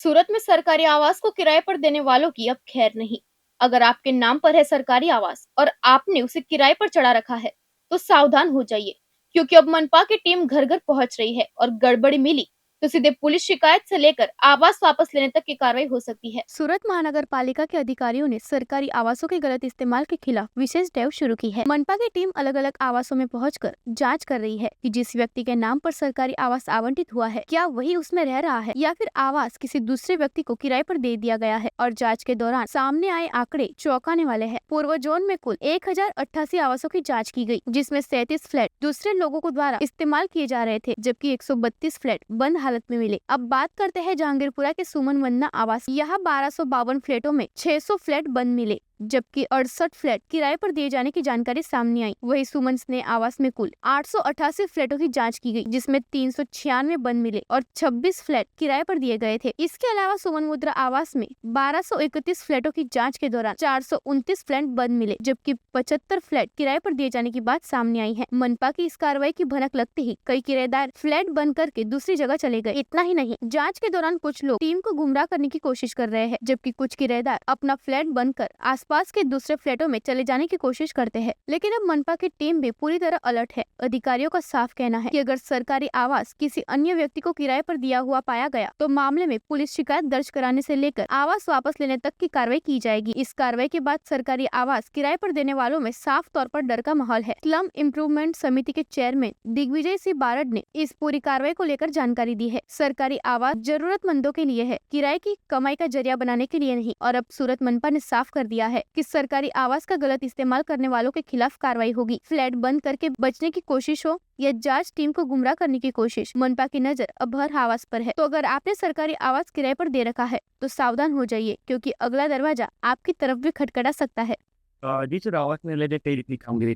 सूरत में सरकारी आवास को किराए पर देने वालों की अब खैर नहीं। अगर आपके नाम पर है सरकारी आवास और आपने उसे किराए पर चढ़ा रखा है, तो सावधान हो जाइए, क्योंकि अब मनपा की टीम घर घर पहुंच रही है और गड़बड़ी मिली तो सीधे पुलिस शिकायत से लेकर आवास वापस लेने तक की कार्रवाई हो सकती है। सूरत महानगर पालिका के अधिकारियों ने सरकारी आवासों के गलत इस्तेमाल के खिलाफ विशेष ड्राइव शुरू की है। मनपा की टीम अलग अलग आवासों में पहुंचकर जांच कर रही है कि जिस व्यक्ति के नाम पर सरकारी आवास आवंटित हुआ है, क्या वही उसमें रह रहा है या फिर आवास किसी दूसरे व्यक्ति को किराए पर दे दिया गया है। और जांच के दौरान सामने आए आंकड़े चौंकाने वाले हैं। पूर्व जोन में कुल 1088 आवासों की जाँच की गयी, जिसमें 37 फ्लैट दूसरे लोगों को द्वारा इस्तेमाल किए जा रहे थे, जबकि 132 फ्लैट बंद हालत में मिले। अब बात करते हैं जहांगीरपुरा के सुमन वंदना आवास। यहाँ 1252 फ्लैटों में 600 फ्लैट बंद मिले, जबकि 68 फ्लैट किराए पर दिए जाने की जानकारी सामने आई। वही सुमन स्नेह आवास में कुल 888 फ्लैटों की जांच की गई, जिसमें 396 बंद मिले और 26 फ्लैट किराए पर दिए गए थे। इसके अलावा सुमन मुद्रा आवास में 1231 फ्लैटों की जांच के दौरान 429 फ्लैट बंद मिले, जबकि 75 फ्लैट किराए पर दिए जाने की बात सामने आई है। मनपा की इस कार्रवाई की भनक लगते ही कई किराएदार फ्लैट बंद करके दूसरी जगह चले गए। इतना ही नहीं, जाँच के दौरान कुछ लोग टीम को गुमराह करने की कोशिश कर रहे हैं, जबकि कुछ किराएदार अपना फ्लैट बंद कर पास के दूसरे फ्लैटों में चले जाने की कोशिश करते हैं। लेकिन अब मनपा की टीम भी पूरी तरह अलर्ट है। अधिकारियों का साफ कहना है कि अगर सरकारी आवास किसी अन्य व्यक्ति को किराए पर दिया हुआ पाया गया, तो मामले में पुलिस शिकायत दर्ज कराने से लेकर आवास वापस लेने तक की कार्रवाई की जाएगी। इस कार्रवाई के बाद सरकारी आवास किराए पर देने वालों में साफ तौर पर डर का माहौल है। स्लम इम्प्रूवमेंट समिति के चेयरमैन दिग्विजय सिंह बारड ने इस पूरी कार्रवाई को लेकर जानकारी दी है। सरकारी आवास जरूरतमंदों के लिए है, किराए की कमाई का जरिया बनाने के लिए नहीं। और अब सूरत मनपा ने साफ कर दिया है कि सरकारी आवास का गलत इस्तेमाल करने वालों के खिलाफ कार्रवाई होगी। फ्लैट बंद करके बचने की कोशिश हो या जांच टीम को गुमराह करने की कोशिश, मनपा की नजर अब हर आवास पर है। तो अगर आपने सरकारी आवास किराए पर दे रखा है तो सावधान हो जाइए, क्योंकि अगला दरवाजा आपकी तरफ भी खटखटा सकता है। આવાસને લઈને કઈ રીતની કામગીરી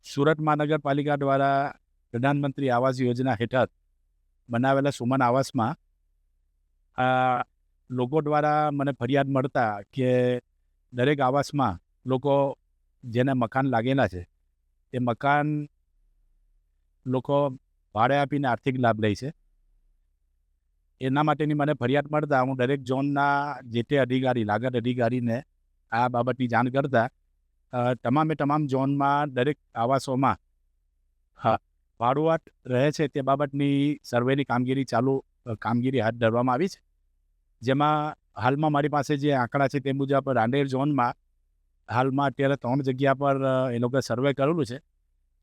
સુરત મહાનગરપાલિકા દ્વારા પ્રધાનમંત્રી આવાસ યોજના હેઠળ બનાવેલા સુમન આવાસમાં લોકો દ્વારા મને ફરિયાદ મળતા કે દરેક આવાસમાં લોકો જેને મકાન લાગેલા છે એ મકાન લોકો ભાડે આપીને આર્થિક લાભ લે છે. એના માટેની મને ફરિયાદ મળતા હું દરેક ઝોનના જે તે અધિકારી લાગત અધિકારીને આ બાબતની જાણ કરતા તમામે તમામ ઝોનમાં દરેક આવાસોમાં ભાડુઆત રહે છે તે બાબતની સર્વેની કામગીરી હાથ ધરવામાં આવી છે. જેમાં હાલમાં મારી પાસે જે આંકડા છે તે મુજબ રાંદેર ઝોનમાં હાલમાં અત્યારે 3 જગ્યા પર એ લોકોએ સર્વે કરેલું છે.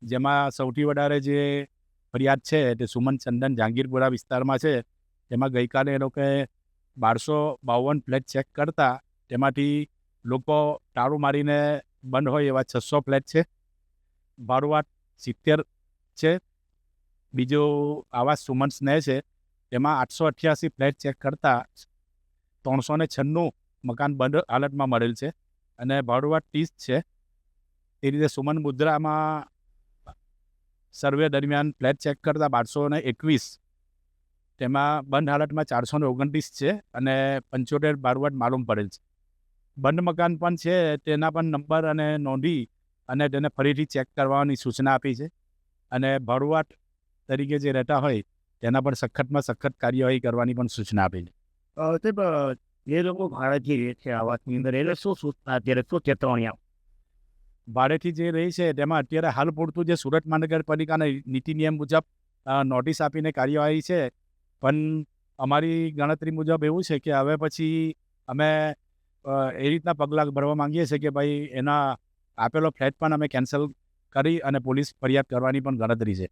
જેમાં સૌથી વધારે જે ફરિયાદ છે તે સુમન ચંદન જહાંગીરપુરા વિસ્તારમાં છે. તેમાં ગઈકાલે એ લોકોએ 1252 ફ્લેટ ચેક કરતા તેમાંથી લોકો તાળું મારીને બંધ હોય એવા 600 ફ્લેટ છે. ભાડુઆત 70 છે. બીજો આવાસ સુમન સ્નેહ છે, તેમાં 888 ફ્લેટ ચેક કરતા 396 મકાન બંધ હાલતમાં મળેલ છે અને ભાડુઆત 30 છે. એ રીતે સુમન મુદ્રામાં સર્વે દરમિયાન ફ્લેટ ચેક કરતા 1221, તેમાં બંધ હાલતમાં 429 છે અને 75 ભાડુઆત માલુમ પડેલ છે. બંધ મકાન પણ છે તેના પણ નંબર અને નોંધી અને તેને ફરીથી ચેક કરવાની સૂચના આપી છે અને ભાડુઆત તરીકે જે રહેતા હોય તેના પર સખતમાં સખત કાર્યવાહી કરવાની પણ સૂચના આપી છે. સાહેબ, એ લોકો ભાડેથી રહે છે આવાસની અંદર, એટલે શું સૂચના અત્યારે શું ચેતવણી આપો? ભાડેથી જે રહી છે તેમાં અત્યારે હાલ પૂરતું જે સુરત મહાનગરપાલિકાના નીતિ નિયમ મુજબ નોટિસ આપીને કાર્યવાહી છે, પણ અમારી ગણતરી મુજબ એવું છે કે હવે પછી અમે એ રીતના પગલાં ભરવા માંગીએ છીએ કે ભાઈ એના આપેલો ફ્લેટ પણ અમે કેન્સલ કરી અને પોલીસ ફરિયાદ કરવાની પણ ગણતરી છે.